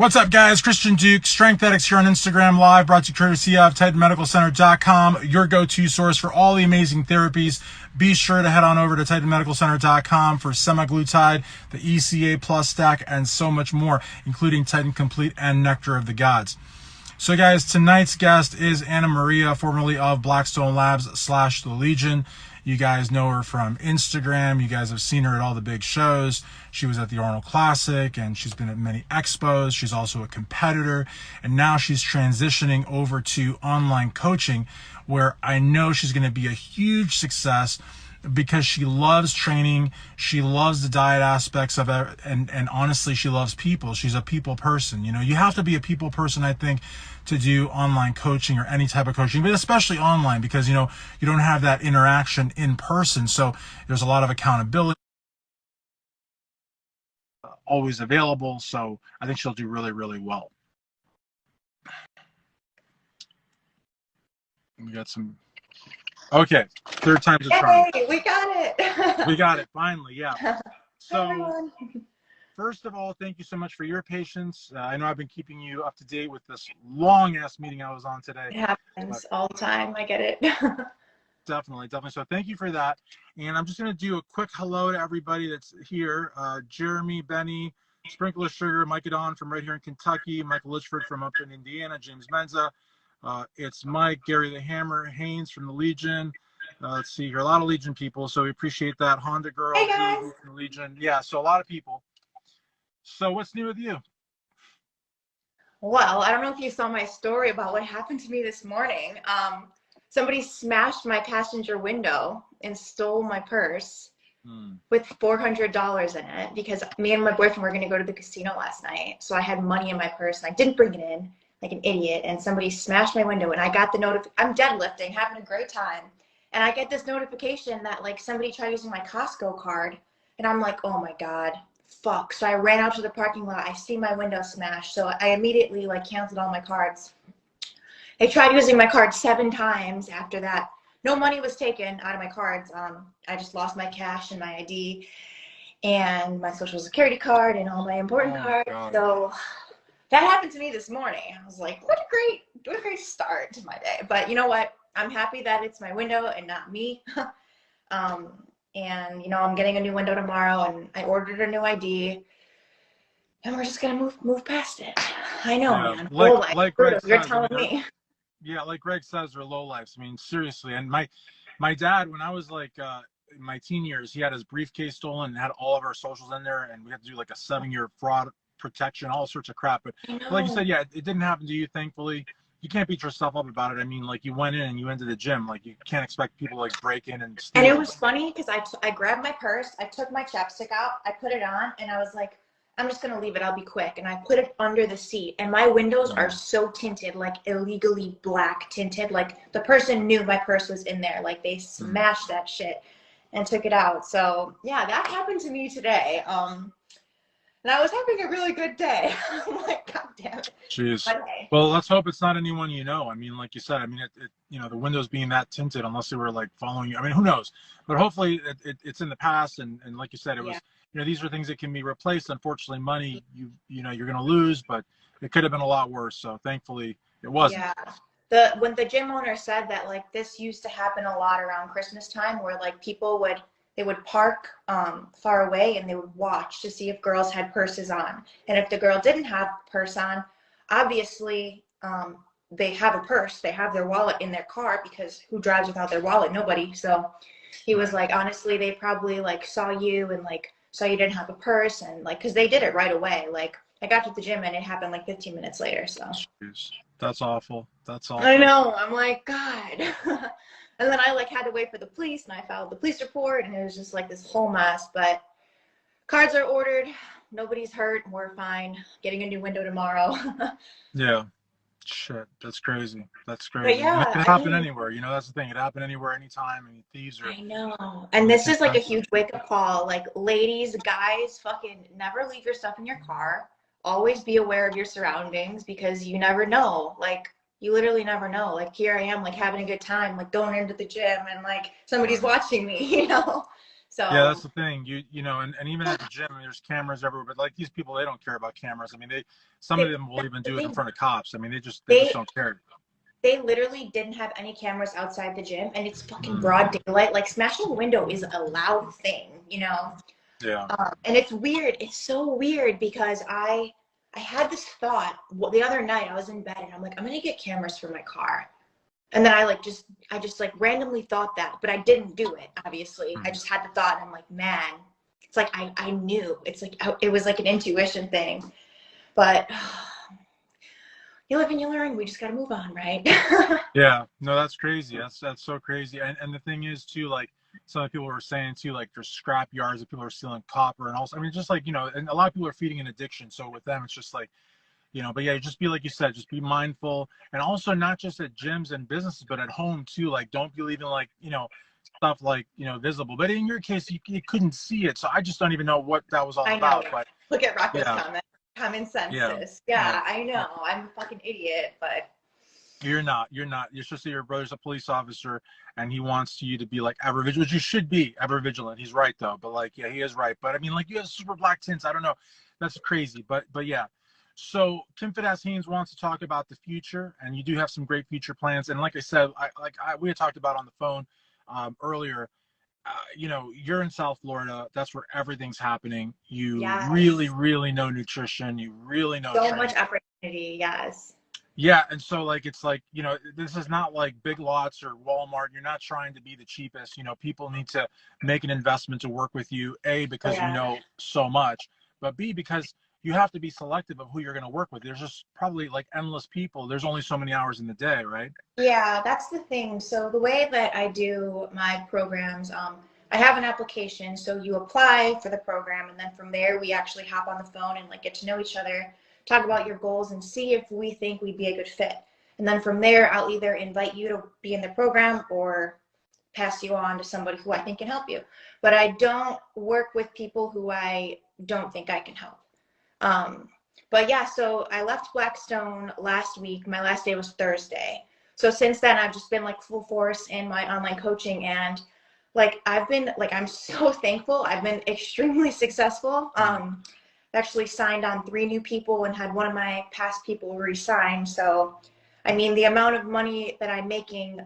What's up, guys? Christian Duke, Strength Addicts here on Instagram Live, brought to you courtesy of TitanMedicalCenter.com, your go-to source for all the amazing therapies. Be sure to head on over to TitanMedicalCenter.com for semaglutide, the ECA Plus stack, and so much more, including Titan Complete and Nectar of the Gods. So, guys, tonight's guest is Anna Maria, formerly of Blackstone Labs / The Legion. You guys know her from Instagram. You guys have seen her at all the big shows. She was at the Arnold Classic, and she's been at many expos. She's also a competitor, and now she's transitioning over to online coaching, where I know she's going to be a huge success because she loves training. She loves the diet aspects of it, and honestly, she loves people. She's a people person. You know, you have to be a people person, I think, to do online coaching or any type of coaching, but especially online, because you don't have that interaction in person. So there's a lot of accountability always available. So I think she'll do really, really well. We got some. Okay, third time's a charm. Hey, we got it. We got it finally. Yeah. Hi, So everyone. first of all, thank you so much for your patience. I know I've been keeping you up to date with this long ass meeting I was on today. It happens all the time. I get it. Definitely. So thank you for that. And I'm just going to do a quick hello to everybody that's here. Jeremy, Benny, Sprinkler Sugar, Mike Adon from right here in Kentucky, Michael Litchford from up in Indiana, James Menza. It's Mike, Gary the Hammer, Haynes from the Legion. Let's see here, a lot of Legion people, so we appreciate that. Honda Girl, Hey, guys. from the Legion. Yeah, so a lot of people. So what's new with you? Well, I don't know if you saw my story about what happened to me this morning. Somebody smashed my passenger window and stole my purse with $400 in it, because me and my boyfriend were going to go to the casino last night. So I had money in my purse and I didn't bring it in like an idiot. And somebody smashed my window, and I got the notification. I'm deadlifting, having a great time. And I get this notification that like somebody tried using my Costco card. And I'm like, oh my God, fuck. So I ran out to the parking lot. I see my window smashed. So I immediately like canceled all my cards. I tried using my card 7 times after that. No money was taken out of my cards. I just lost my cash and my ID and my social security card and all my important cards. God. So that happened to me this morning. I was like, what a great start to my day. But you know what? I'm happy that it's my window and not me. And I'm getting a new window tomorrow, and I ordered a new ID. And we're just gonna move past it. I know, man. Like Greg You're says, telling me. Yeah, like Greg says, they're low lives. I mean, seriously. And my dad, when I was like in my teen years, he had his briefcase stolen and had all of our socials in there, and we had to do like a 7-year fraud protection, all sorts of crap. But like you said, yeah, it didn't happen to you, thankfully. You can't beat yourself up about it. I mean, like, you went in and you went to the gym. Like, you can't expect people to, like, break in and steal. And it was funny because I grabbed my purse, I took my chapstick out, I put it on, and I was like, I'm just going to leave it. I'll be quick. And I put it under the seat. And my windows are so tinted, like illegally black tinted. Like, the person knew my purse was in there. Like, they smashed that shit and took it out. So, yeah, that happened to me today. And I was having a really good day. I'm like, God damn it. Jeez. Hey. Well, let's hope it's not anyone you know. I mean, like you said, I mean, the windows being that tinted, unless they were like following you. I mean, who knows? But hopefully it's in the past. And like you said, it was, these are things that can be replaced. Unfortunately, money, you're going to lose, but it could have been a lot worse. So thankfully it wasn't. Yeah. When the gym owner said that, like, this used to happen a lot around Christmas time, where like people would park far away and they would watch to see if girls had purses on. And if the girl didn't have a purse on, obviously they have a purse, they have their wallet in their car, because who drives without their wallet? Nobody. So he was like, honestly, they probably like saw you and like saw you didn't have a purse, and like, because they did it right away. Like, I got to the gym and it happened like 15 minutes later. So Jeez. That's awful. That's awful. I know. I'm like, God. And then I like had to wait for the police, and I filed the police report, and it was just like this whole mess. But cards are ordered, nobody's hurt, we're fine. Getting a new window tomorrow. Yeah. Shit. That's crazy. That's crazy. But yeah, it can happen anywhere. That's the thing. It happened anywhere, anytime. I mean, thieves are. I know. And this is like a huge wake-up call. Like, ladies, guys, fucking never leave your stuff in your car. Always be aware of your surroundings, because you never know. Like, you literally never know. Like, here I am, like, having a good time, like, going into the gym, and like somebody's watching me, Yeah, So that's the thing. You know, and even at the gym, I mean, there's cameras everywhere. But like these people, they don't care about cameras. I mean, some of they, them will even do it in they, front of cops. I mean, they just they don't care. they literally didn't have any cameras outside the gym, and it's fucking Mm, broad daylight. Like smashing a window is a loud thing, you know. yeah. And it's weird. It's so weird because I had this thought the other night. I was in bed and I'm like, I'm gonna get cameras for my car. And then I just like randomly thought that, but I didn't do it. Obviously, I Mm. just had the thought, and I'm like, man, it's like I knew. It's like it was like an intuition thing. But you live and you learn. We just gotta move on, right? Yeah, no, that's crazy. That's so crazy. And the thing is too, like some of the people were saying too, like there's scrap yards that people are stealing copper and also, I mean, just like and a lot of people are feeding an addiction. So with them, it's just like but yeah, just be like you said, just be mindful, and also not just at gyms and businesses, but at home too. Like don't be leaving like stuff like visible. But in your case, you couldn't see it, so I just don't even know what that was all I know. about. But Look at Rocco's yeah, comment. Common sense, yeah, sis. yeah. Yeah, I know. I'm a fucking idiot, but You're not. You're not. You're supposed to. Your brother's a police officer, and he wants you to be like ever vigilant, which you should be ever vigilant. He's right though. But like, yeah, he is right. But I mean, like, you have super black tints. I don't know. That's crazy. But yeah. So Kim Fidas Haynes wants to talk about the future, and you do have some great future plans. And like I said, we had talked about on the phone earlier. You're in South Florida. That's where everything's happening. You really, yes. really know nutrition. You really know So much training. opportunity, yes. Yeah, and so like it's like, this is not like Big Lots or Walmart. You're not trying to be the cheapest. People need to make an investment to work with you, A, Oh, because you yeah. know so much, but B, because you have to be selective of who you're going to work with. There's just probably like endless people. There's only so many hours in the day, right? Yeah, that's the thing. So the way that I do my programs, I have an application. So you apply for the program, and then from there we actually hop on the phone and like get to know each other, talk about your goals, and see if we think we'd be a good fit. And then from there, I'll either invite you to be in the program or pass you on to somebody who I think can help you. But I don't work with people who I don't think I can help. Um, but yeah, so I left Blackstone last week. My last day was Thursday. So since then, I've just been like full force in my online coaching, and like I'm so thankful. I've been extremely successful. Actually signed on 3 new people and had one of my past people resign. So, I mean, the amount of money that I'm making,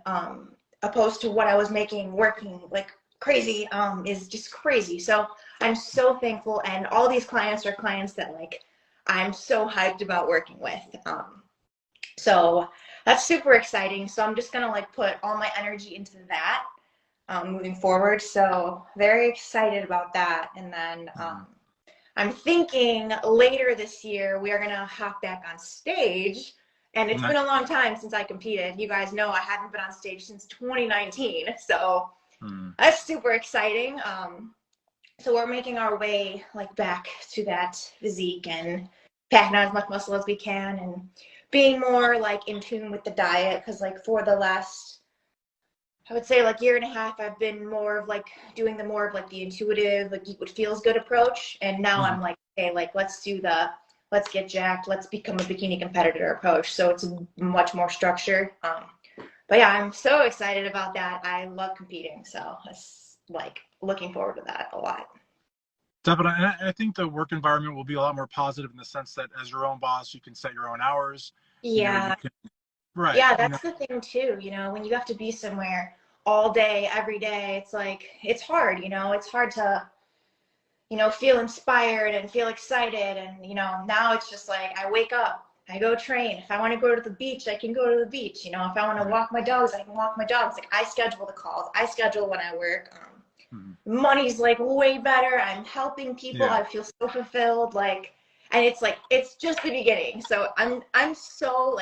opposed to what I was making working like crazy, is just crazy. So I'm so thankful, and all these clients are clients that like I'm so hyped about working with. So that's super exciting. So I'm just gonna like put all my energy into that, moving forward. So very excited about that. And then I'm thinking later this year we are gonna hop back on stage. And it's been a long time since I competed. You guys know I haven't been on stage since 2019. So that's super exciting. So we're making our way like back to that physique and packing on as much muscle as we can and being more like in tune with the diet, because like for the last, I would say like year and a half, I've been more of like doing the more of like the intuitive, like eat what feels good approach. And now I'm like, okay, like let's get jacked, let's become a bikini competitor approach. So it's much more structured. But yeah, I'm so excited about that. I love competing. So it's like looking forward to that a lot. Definitely. And I think the work environment will be a lot more positive in the sense that as your own boss, you can set your own hours. You Yeah. can, right. Yeah, that's the thing too, when you have to be somewhere all day, every day, it's like, it's hard, it's hard to, feel inspired and feel excited. And, now it's just like, I wake up, I go train. If I want to go to the beach, I can go to the beach. If I want to walk my dogs, I can walk my dogs. Like I schedule the calls, I schedule when I work. Money's like way better. I'm helping people. Yeah. I feel so fulfilled. And it's like, it's just the beginning. So I'm so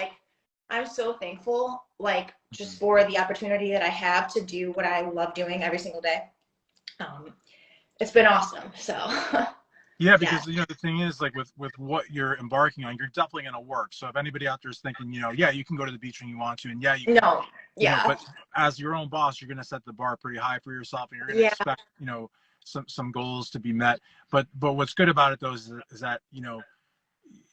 thankful, like just for the opportunity that I have to do what I love doing every single day. It's been awesome. So Yeah, yeah, because the thing is, like with what you're embarking on, you're definitely going to work. So if anybody out there is thinking, yeah, you can go to the beach when you want to, and yeah, you can, no, yeah, but as your own boss, you're going to set the bar pretty high for yourself, and you're going to yeah, expect, some goals to be met. But what's good about it though is that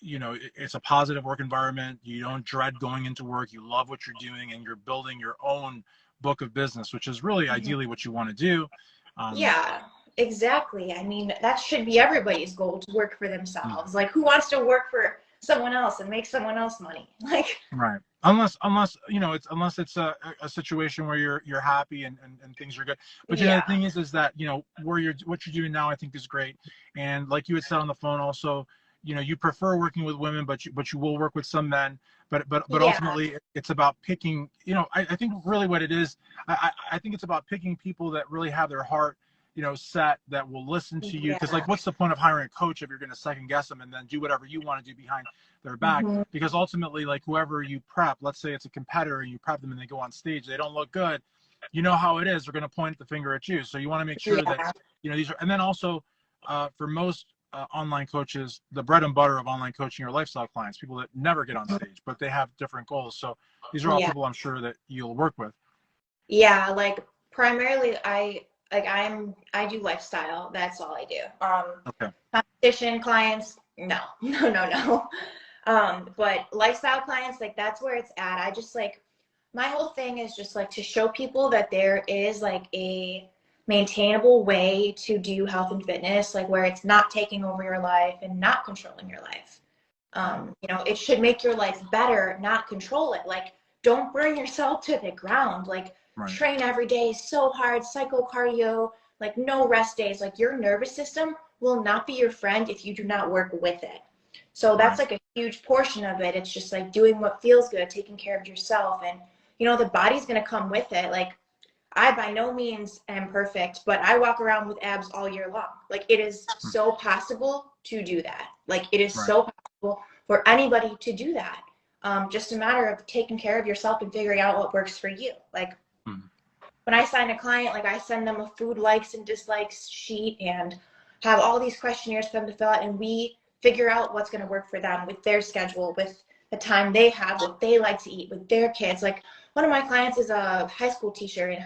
it's a positive work environment. You don't dread going into work. You love what you're doing, and you're building your own book of business, which is really ideally what you want to do. yeah. exactly. I mean, that should be everybody's goal, to work for themselves. Like, who wants to work for someone else and make someone else money? Like, Right. Unless you know, unless it's a situation where you're happy and things are good. But you know, the yeah, thing is that, you know, what you're doing now I think is great. And like you had said on the phone also, you know, you prefer working with women, but you will work with some men. But yeah, ultimately it's about picking, you know, I think really what it is, I think it's about picking people that really have their heart, you know, set, that will listen to you. Because yeah. like, what's the point of hiring a coach if you're going to second guess them and then do whatever you want to do behind their back? Hmm. Because ultimately, like, whoever you prep, let's say it's a competitor and you prep them and they go on stage, they don't look good, you know how it is, they're going to point the finger at you. So you want to make sure that, Yeah, you know, these are, and then also for most online coaches, the bread and butter of online coaching are lifestyle clients, people that never get on stage but they have different goals. So these are all yeah, people I'm sure that you'll work with. yeah. Like, primarily, I do lifestyle. That's all I do. Okay. Competition clients, no, no, no, no. But lifestyle clients, like, that's where it's at. I just like, my whole thing is just like to show people that there is like a maintainable way to do health and fitness, like where it's not taking over your life and not controlling your life. Right. It should make your life better, not control it. Like, don't burn yourself to the ground. Like, Right. train every day so hard, psycho cardio, like no rest days. Like, your nervous system will not be your friend if you do not work with it. So that's Right. like a huge portion of it. It's just like doing what feels good, taking care of yourself, and the body's going to come with it. Like, I by no means am perfect, but I walk around with abs all year long. Like, it is so possible to do that. Like, it is Right. so possible for anybody to do that. Just a matter of taking care of yourself and figuring out what works for you. Like, Mm. when I sign a client, like, I send them a food likes and dislikes sheet and have all these questionnaires for them to fill out, and we figure out what's going to work for them with their schedule, with the time they have, what they like to eat with their kids. Like, one of my clients is a high school teacher, and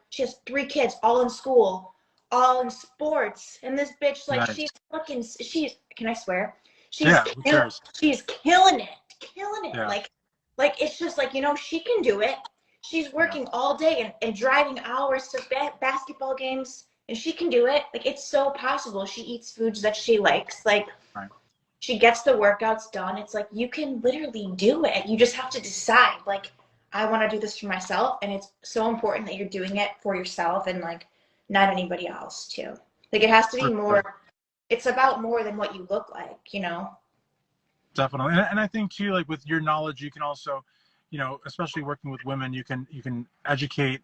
she has 3 kids, all in school, all in sports, and this bitch, like, Nice. she's, can I swear? She's Yeah, who cares? she's killing it. Yeah. Like, it's just like, she can do it. She's Yeah. working all day and driving hours to basketball games, and she can do it. Like, it's so possible. She eats foods that she likes. Like, Right. she gets the workouts done. It's like, you can literally do it. You just have to decide, like, I want to do this for myself. And it's so important that you're doing it for yourself and, like, not anybody else too. Like, it has to be For sure. more, it's about more than what you look like. Definitely. And I think too, like with your knowledge, you can also, you know, especially working with women, you can educate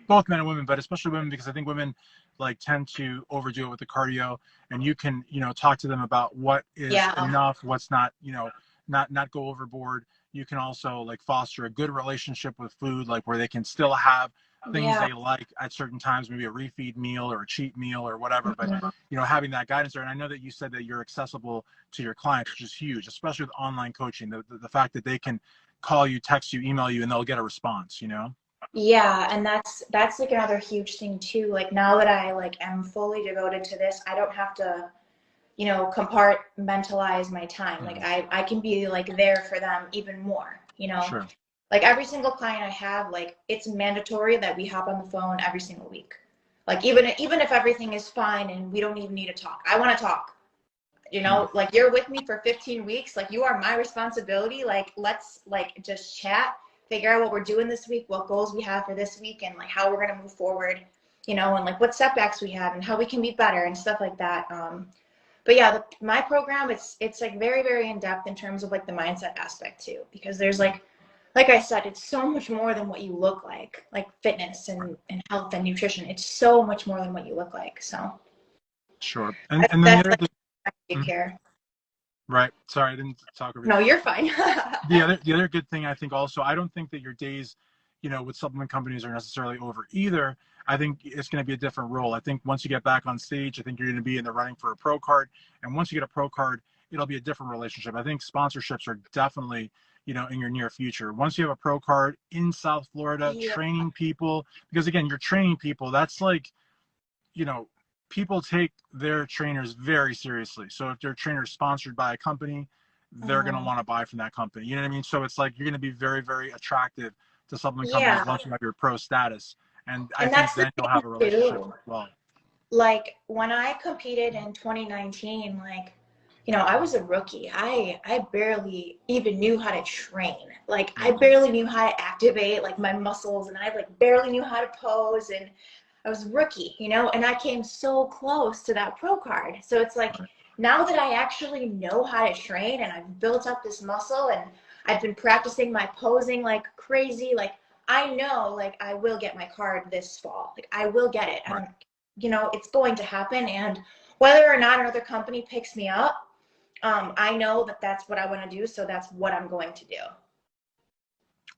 both men and women, but especially women, because I think women like tend to overdo it with the cardio, and you can, you know, talk to them about what is Yeah. enough, what's not, you know, not go overboard. You can also like foster a good relationship with food, like where they can still have things Yeah. they like at certain times, maybe a refeed meal or a cheat meal or whatever. But Mhm. you know, having that guidance there. And I know that you said that you're accessible to your clients, which is huge, especially with online coaching. The fact that they can call you, text you, email you, and they'll get a response, you know? Yeah, and that's like another huge thing too. Like, now that I, like, am fully devoted to this, I don't have to, compartmentalize my time. Like, Mhm. I can be, like, there for them even more. Sure. Like, every single client I have, like, it's mandatory that we hop on the phone every single week. Like, even if everything is fine and we don't even need to talk, I want to talk. Yeah. Like, you're with me for 15 weeks, like, you are my responsibility. Like, let's, like, just chat, figure out what we're doing this week, what goals we have for this week, and, like, how we're going to move forward, and, like, what setbacks we have and how we can be better and stuff like that. But yeah, my program, it's like very, very in depth in terms of, like, the mindset aspect too, because there's, like I said, it's so much more than what you look like fitness and health and nutrition. It's so much more than what you look like. So Sure. I And think then that's, like, you mhm. care. Right. Sorry, I didn't talk over you. No, you're fine. The other good thing I think also, I don't think that your days, you know, with supplement companies are necessarily over either. I think it's going to be a different role. I think once you get back on stage, I think you're going to be in the running for a pro card, and once you get a pro card, it'll be a different relationship. I think sponsorships are definitely, you know, in your near future. Once you have a pro card in South Florida, Yeah. training people, because again, you're training people. That's like, you know, people take their trainers very seriously. So if their trainer is sponsored by a company, they're going to Mhm. want to buy from that company. You know what I mean? So it's like you're going to be very, very attractive to supplement companies Yeah. once you have your pro status. And I And think that's the then you'll thing have a relationship too. as well. like when I competed in 2019, like, you know, I was a rookie. I barely even knew how to train. Like I barely knew how to activate like my muscles, and I like barely knew how to pose, and I was a rookie, you know, and I came so close to that pro card. So it's like now that I actually know how to train and I've built up this muscle and I've been practicing my posing like crazy, like I know like I will get my card this fall. Like I will get it. Right. You know, it's going to happen. And whether or not another company picks me up, I know that that's what I want to do. So that's what I'm going to do.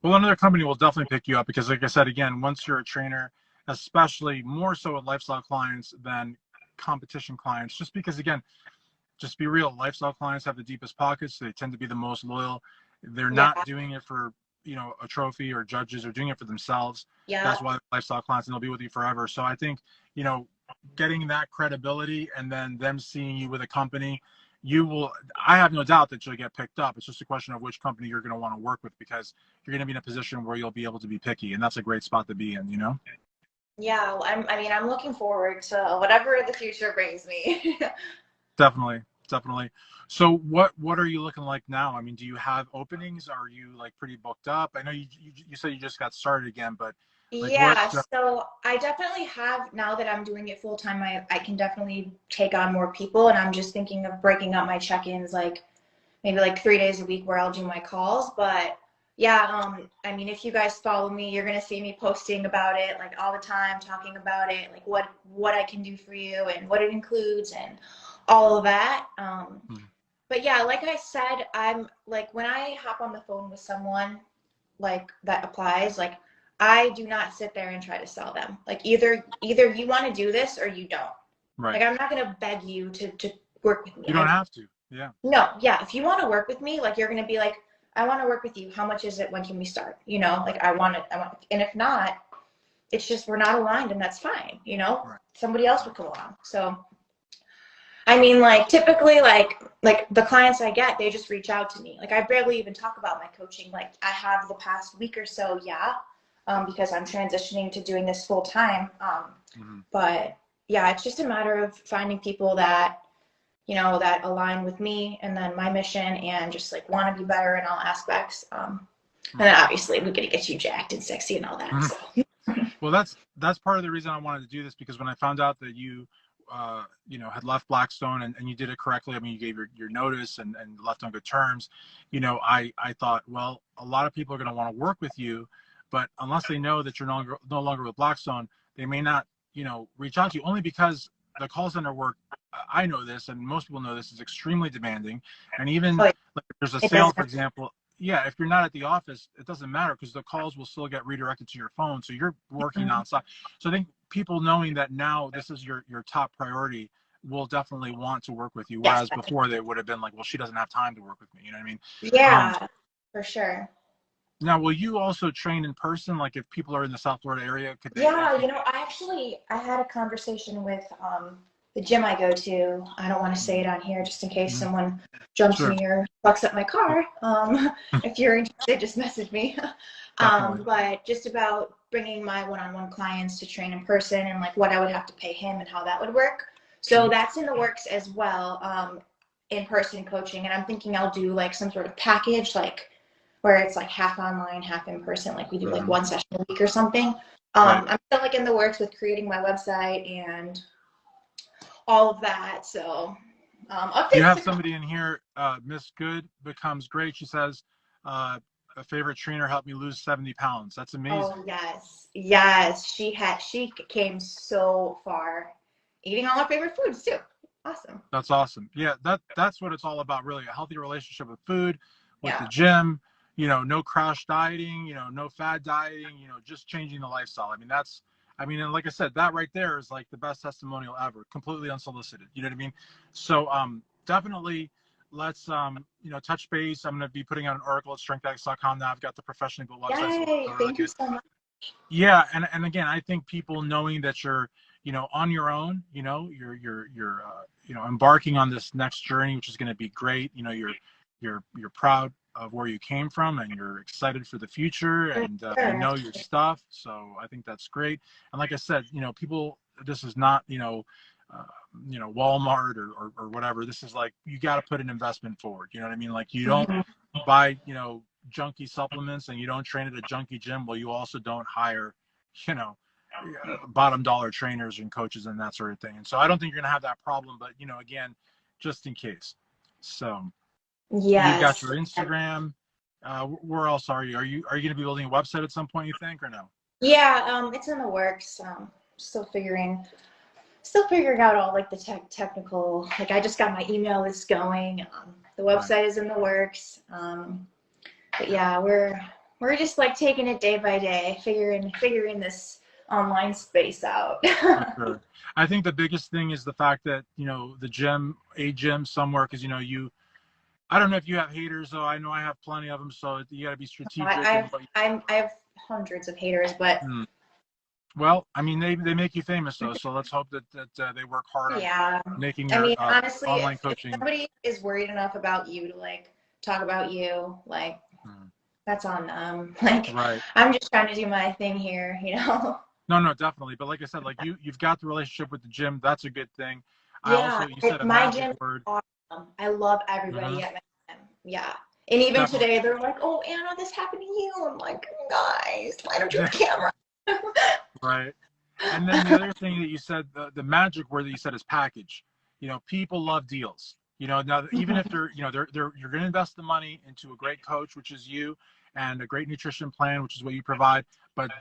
Well, another company will definitely pick you up because, like I said, again, once you're a trainer, especially more so with lifestyle clients than competition clients, just because, again, just be real, lifestyle clients have the deepest pockets. They tend to be the most loyal. They're Yeah. not doing it for, a trophy or judges, or doing it for themselves. Yeah. That's why lifestyle clients, and they'll be with you forever. So I think, getting that credibility and then them seeing you with a company, I have no doubt that you'll get picked up. It's just a question of which company you're going to want to work with, because you're going to be in a position where you'll be able to be picky, and that's a great spot to be in. Yeah. I'm looking forward to whatever the future brings me. Definitely, definitely. So what are you looking like now? I mean, do you have openings? Are you like pretty booked up? I know you said you just got started again, but like what? Yeah, so I definitely have, now that I'm doing it full time, I can definitely take on more people, and I'm just thinking of breaking up my check-ins like maybe like 3 days a week where I'll do my calls. But yeah, I mean, if you guys follow me, you're gonna see me posting about it like all the time, talking about it, like what I can do for you and what it includes and all of that. But yeah, like I said, I'm like when I hop on the phone with someone like that applies, like I do not sit there and try to sell them. Like either you want to do this or you don't. Right. Like I'm not gonna beg you to work with me. You don't have to. Yeah. No, yeah. If you want to work with me, like you're gonna be like, I want to work with you. How much is it? When can we start? You know, like I want it. I want. And if not, it's just we're not aligned, and that's fine. You know, Right. somebody else would come along. So I mean, like typically, like the clients I get, they just reach out to me. Like I barely even talk about my coaching. Like I have the past week or so, yeah, because I'm transitioning to doing this full time. But yeah, it's just a matter of finding people that that align with me and then my mission and just like want to be better in all aspects. And then obviously we gotta get you jacked and sexy and all that. Mhm. So. Well, that's part of the reason I wanted to do this, because when I found out that you had left Blackstone, and you did it correctly. I mean, you gave your notice and left on good terms. I thought, well, a lot of people are going to want to work with you, but unless they know that you're no longer with Blackstone, they may not, reach out to you, only because the call center work, I know this, and most people know this, is extremely demanding. And even Oh, like if there's a it sale, does. for example, yeah, if you're not at the office, it doesn't matter, because the calls will still get redirected to your phone. So you're working nonstop. So I think people knowing that now this is your top priority will definitely want to work with you. Yes. Whereas before they would have been like, well, she doesn't have time to work with me. You know what I mean? Um, Yeah, for sure. Now, will you also train in person? Like if people are in the South Florida area, could they Yeah, also? I had a conversation with the gym I go to. I don't want to say it on here just in case Mhm. someone jumps Sure. me or fucks up my car. If you're interested, just message me. Definitely. But just about bringing my one-on-one clients to train in person and like what I would have to pay him and how that would work. So Mhm. that's in the works as well, in-person coaching. And I'm thinking I'll do like some sort of package, like where it's like half online, half in person. Like we do like Mhm. one session a week or something. Right. I'm still like in the works with creating my website and all of that. So You updates have to come. somebody in here, Miss Good becomes great. She says, a favorite trainer helped me lose 70 pounds. That's Oh amazing. yes, yes. She came so far, eating all her favorite foods too. Awesome. That's awesome. Yeah, that's what it's all about, really. A healthy relationship with food, with the Yeah. gym, no crash dieting, no fad dieting, just changing the lifestyle. And like I said, that right there is like the best testimonial ever, completely unsolicited. You know what I mean? So definitely let's touch base. I'm gonna be putting out an article at strengthx.com now. I've got the professionally built website, so Yay! really Thank you good. so much. Yeah, and again, I think people knowing that you're, on your own, embarking on this next journey, which is going to be great. You're proud of where you came from, and you're excited for the future, and you Sure. know your stuff. So I think that's great. And like I said, people, this is not, uh, Walmart or whatever. This is like, you got to put an investment forward. You know what I mean? Like, you don't Mhm. buy, junky supplements, and you don't train at a junky gym. Well, you also don't hire, you know, bottom dollar trainers and coaches and that sort of thing. And so I don't think you're going to have that problem, but again, just in case. So you've got Yes. your Instagram. Where else are you? Are you going to be building a website at some point, you think, or no? Yeah, it's in the works. Still figuring out all like the technical. Like I just got my email list going. The Right. website is in the works. But yeah, we're just like taking it day by day, figuring this online space out. For sure. I think the biggest thing is the fact that, a gym somewhere, because, I don't know if you have haters, though. I know I have plenty of them. So you got to be strategic and what I have hundreds of haters, but you, well, I mean, they make you famous, though. So let's hope that they work hard on yeah. making I your mean, honestly, online if coaching. somebody is worried enough about you to like talk about you, like Mm, that's on them. Like right. I'm just trying to do my thing here, you know. No, no, definitely. But like I said, like you've got the relationship with the gym. That's a good thing. I Yeah, also, you said a my magic gym is word. awesome. I love Hmm. everybody at my gym. Yeah. And even Definitely. today, they're like, "Oh, Anna, this happened to you." I'm like, "Guys, why don't you Yeah. have a camera?" Right. And then the other thing that you said, the magic word that you said is package. People love deals. Now even if you're going to invest the money into a great coach, which is you, and a great nutrition plan, which is what you provide. But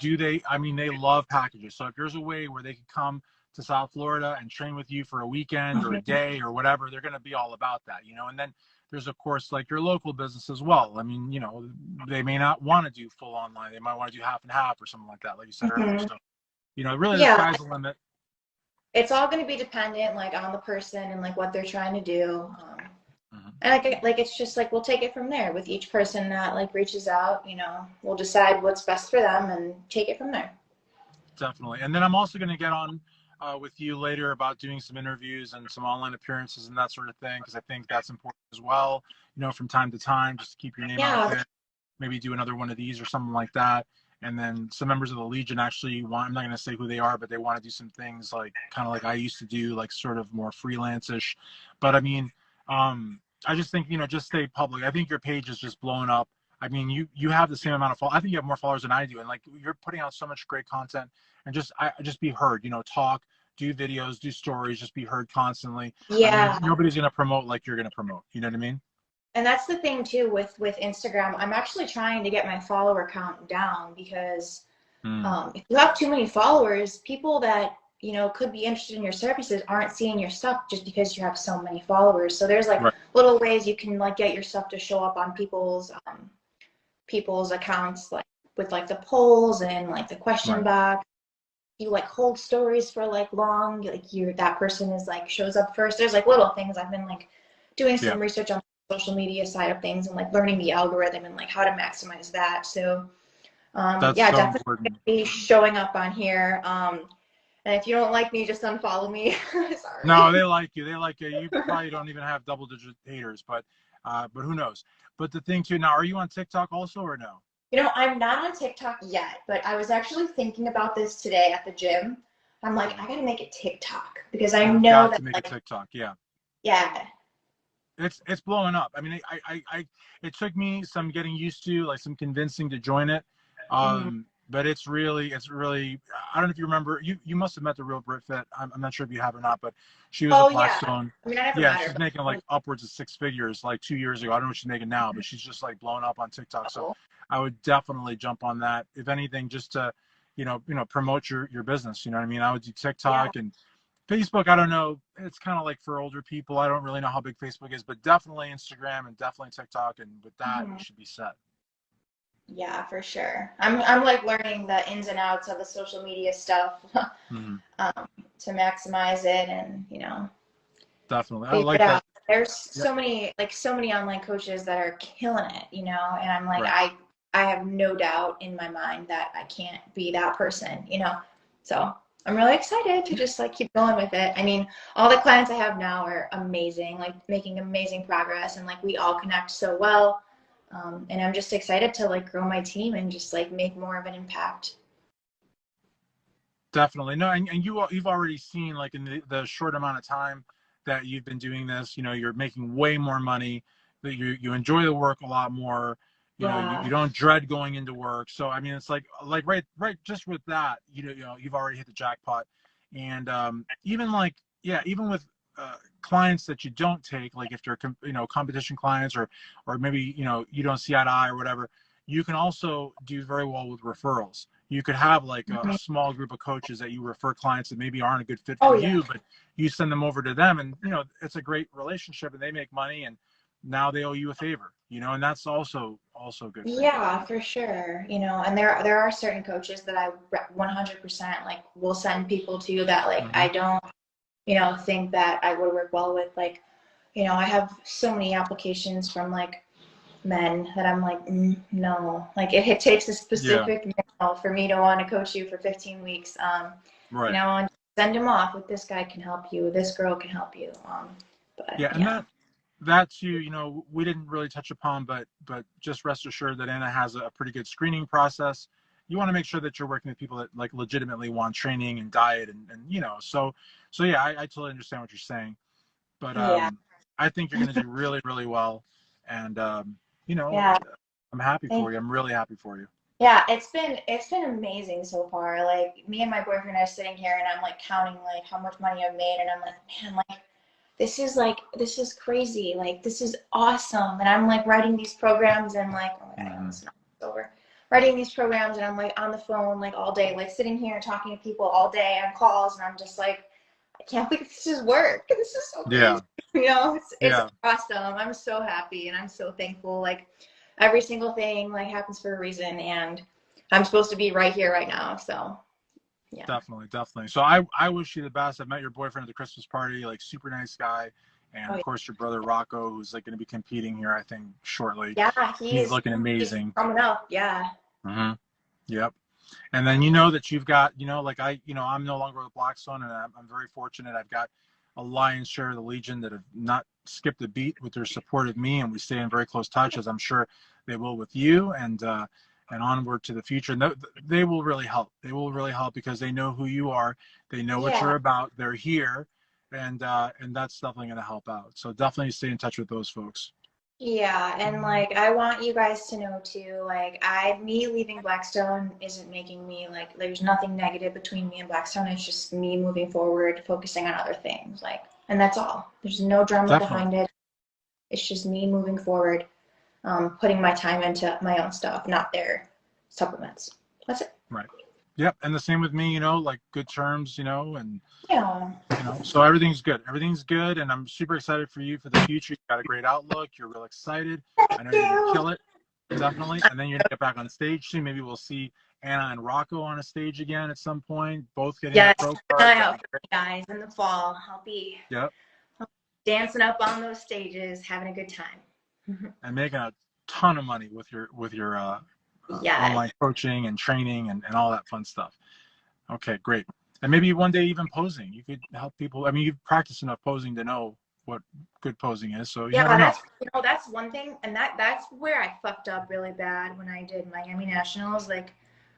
I mean, they love packages. So if there's a way where they could come to South Florida and train with you for a weekend or a day or whatever, they're going to be all about that. And then there's, of course, like your local business as well. I mean, they may not want to do full online. They might want to do half and half or something like that, like you said earlier. Mhm. So really the Yeah, sky's the limit. it's all going to be dependent, like, on the person and like what they're trying to do. Hmm. And like it's just like we'll take it from there with each person that like reaches out. We'll decide what's best for them and take it from there. Definitely. And then I'm also going to get on with you later about doing some interviews and some online appearances and that sort of thing, because I think that's important as well, from time to time, just to keep your name out Yeah. there. Maybe do another one of these or something like that. And then some members of the Legion actually I'm not going to say who they are, but they want to do some things like kind of like I used to do, like sort of more freelance-ish. But I mean, I just think, just stay public. I think your page is just blowing up. I mean, you have the same amount of followers. I think you have more followers than I do. And like, you're putting out so much great content, and just be heard, talk, do videos, do stories, just be heard constantly. I mean, Yeah. nobody's going to promote like you're going to promote. You know what I mean? And that's the thing too with Instagram. I'm actually trying to get my follower count down because Mm, if you have too many followers, people that could be interested in your services aren't seeing your stuff just because you have so many followers. So there's like right. little ways you can like get your stuff to show up on people's accounts, like with like the polls and like the question Right. box. You like hold stories for like long, like that person is like shows up first. There's like little things. I've been like doing Yeah. some research on the social media side of things and like learning the algorithm and like how to maximize that. So That's yeah, so definitely important. be showing up on here. And if you don't like me, just unfollow me. No, Sorry. they like you. They like you. You probably don't even have double digit haters, but who knows? But the thing too, now, are you on TikTok also or no? I'm not on TikTok yet, but I was actually thinking about this today at the gym. I'm like, I gotta make a TikTok because I You've know got that to make a like, TikTok. Yeah. yeah. It's blowing up. I mean, it took me some getting used to, like some convincing to join it. Mhm. But it's really, I don't know if you remember, you must have met the real Brit Fit. I'm not sure if you have or not, but she was a Oh yeah. Blackstone. I mean, I never Yeah, met her, she's making like but upwards of six figures like 2 years ago. I don't know what she's making now, but she's just like blown up on TikTok. So oh, I would definitely jump on that. If anything, just to, promote your business. You know what I mean? I would do yeah. TikTok and Facebook. I don't know. It's kind of like for older people. I don't really know how big Facebook is, but definitely Instagram and definitely TikTok. And with that, you Mhm. should be set. Yeah, for sure. I'm like learning the ins and outs of the social media stuff Hmm. to maximize it and Definitely. I figure it like that. out. There's Yeah. so many online coaches that are killing it, and I'm like, Right. I have no doubt in my mind that I can't be that person. So I'm really excited to just like keep going with it. I mean, all the clients I have now are amazing, like making amazing progress, and like we all connect so well. And I'm just excited to like grow my team and just like make more of an impact. Definitely. No, and you've already seen, like, in the short amount of time that you've been doing this, you're making way more money, that you enjoy the work a lot more. You Yeah. don't dread going into work. So I mean, it's like right just with that, you've already hit the jackpot. And even like, yeah, even with clients that you don't take, like if they're competition clients, or maybe you don't see eye to eye or whatever, you can also do very well with referrals. You could have like a Mhm. small group of coaches that you refer clients that maybe aren't a good fit for Oh yeah. you, but you send them over to them, and it's a great relationship, and they make money, and now they owe you a favor, and that's also good for you. Yeah, for sure. And there are certain coaches that I 100% like will send people to that like Hmm. I don't, think that I would work well with. Like, I have so many applications from like men that I'm like, no, like it takes a Yeah. specific male for me to want to coach you for 15 weeks. Right. And send him off with this guy can help you, this girl can help you. But Yeah, and yeah, that too, we didn't really touch upon, but just rest assured that Anna has a pretty good screening process. You want to make sure that you're working with people that like legitimately want training and diet, and so yeah, I totally understand what you're saying. But yeah, I think you're going to do really, really well. And, you know, yeah. I'm happy Thank for you. I'm really happy for you. Yeah, it's been amazing so far. Like me and my boyfriend are sitting here and I'm like counting like how much money I've made and I'm like, man, this is crazy. Like this is awesome. And I'm like writing these programs and like, oh my God, I Hmm. almost knocked this over. Writing these programs and I'm like on the phone like all day, like sitting here talking to people all day on calls and I'm just like, I can't believe this is work. This is so crazy. Yeah. It's Yeah. awesome. I'm so happy and I'm so thankful. Like every single thing like happens for a reason and I'm supposed to be right here right now. So yeah. Definitely. Definitely. So I wish you the best. I met your boyfriend at the Christmas party, like super nice guy. And Oh of yeah. course, your brother Rocco, who's like going to be competing here, I think, shortly. Yeah, He's he's looking he's amazing. coming up. Yeah. Hmm. Yep. And then that you've got, like I'm no longer with Blackstone, and I'm very fortunate. I've got a lion's share of the Legion that have not skipped a beat with their support of me, and we stay in very close touch, as I'm sure they will with you, and onward to the future. And they will really help. They will really help because they know who you are. They know what Yeah. you're about. They're here, and that's definitely going to help out. So definitely stay in touch with those folks. Yeah, and like I want you guys to know too, like me leaving Blackstone isn't making me like there's nothing negative between me and Blackstone. It's just me moving forward, focusing on other things. Like, and that's all. There's no drama Definitely. behind it. It's just me moving forward, putting my time into my own stuff, not their supplements. That's it. Right. Yep. And the same with me, like good terms, and Yeah. so everything's good. Everything's good, and I'm super excited for you for the future. You've got a great outlook. You're real excited. I know you're gonna Thank kill it, definitely. And then you're gonna get back on stage soon. Maybe we'll see Anna and Rocco on a stage again at some point, both getting their Yes, pro keep an cards. eye That'd out be for great. you guys in the fall. I'll be Yep. dancing up on those stages, having a good time. And making a ton of money with your Yes. online coaching and training and all that fun stuff. Okay, great. And maybe one day even posing. You could help people. I mean, you've practiced enough posing to know what good posing is, so you Yeah, never know. that's one thing, and that's where I fucked up really bad when I did Miami Nationals, like,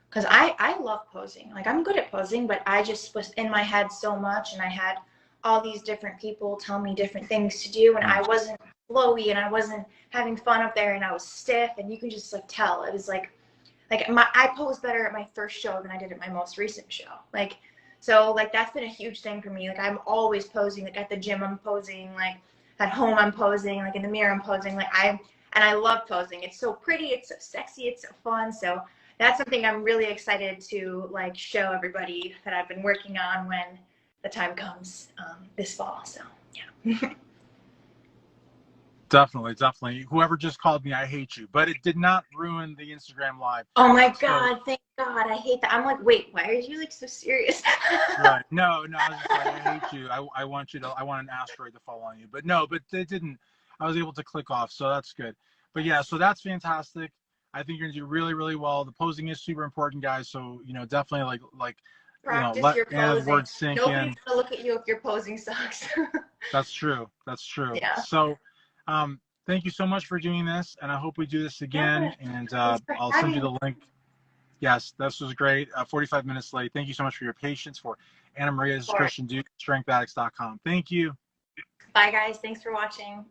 because I love posing, like I'm good at posing, but I just was in my head so much, and I had all these different people tell me different things to do, and Mm. I wasn't flowy, and I wasn't having fun up there, and I was stiff, and you can just like tell it was like I posed better at my first show than I did at my most recent show, like. So like that's been a huge thing for me. Like I'm always posing. Like at the gym, I'm posing. Like at home I'm posing, like in the mirror I'm posing, like I love posing. It's so pretty, it's so sexy, it's so fun. So that's something I'm really excited to like show everybody that I've been working on when the time comes this fall. So yeah. Definitely, definitely. Whoever just called me, I hate you. But it did not ruin the Instagram live. Oh my So, God, thank God. I hate that. I'm like, wait, why are you like so serious? right. No, no, I was just like, I hate you. I want I want an asteroid to fall on you. But no, but it didn't. I was able to click off, so that's good. But yeah, so that's fantastic. I think you're gonna do really, really well. The posing is super important, guys. So, definitely Practice let your Anna's posing. words sink Nobody's in. gonna look at you if your posing sucks. That's true. That's true. Yeah. So, thank you so much for doing this, and I hope we do this again. And Thanks for I'll send you having the link. Yes, this was great. 45 minutes late. Thank you so much for your patience. For Anna Maria, this is me. Christian Duke, strengthaddicts.com. Thank you. Bye, guys. Thanks for watching.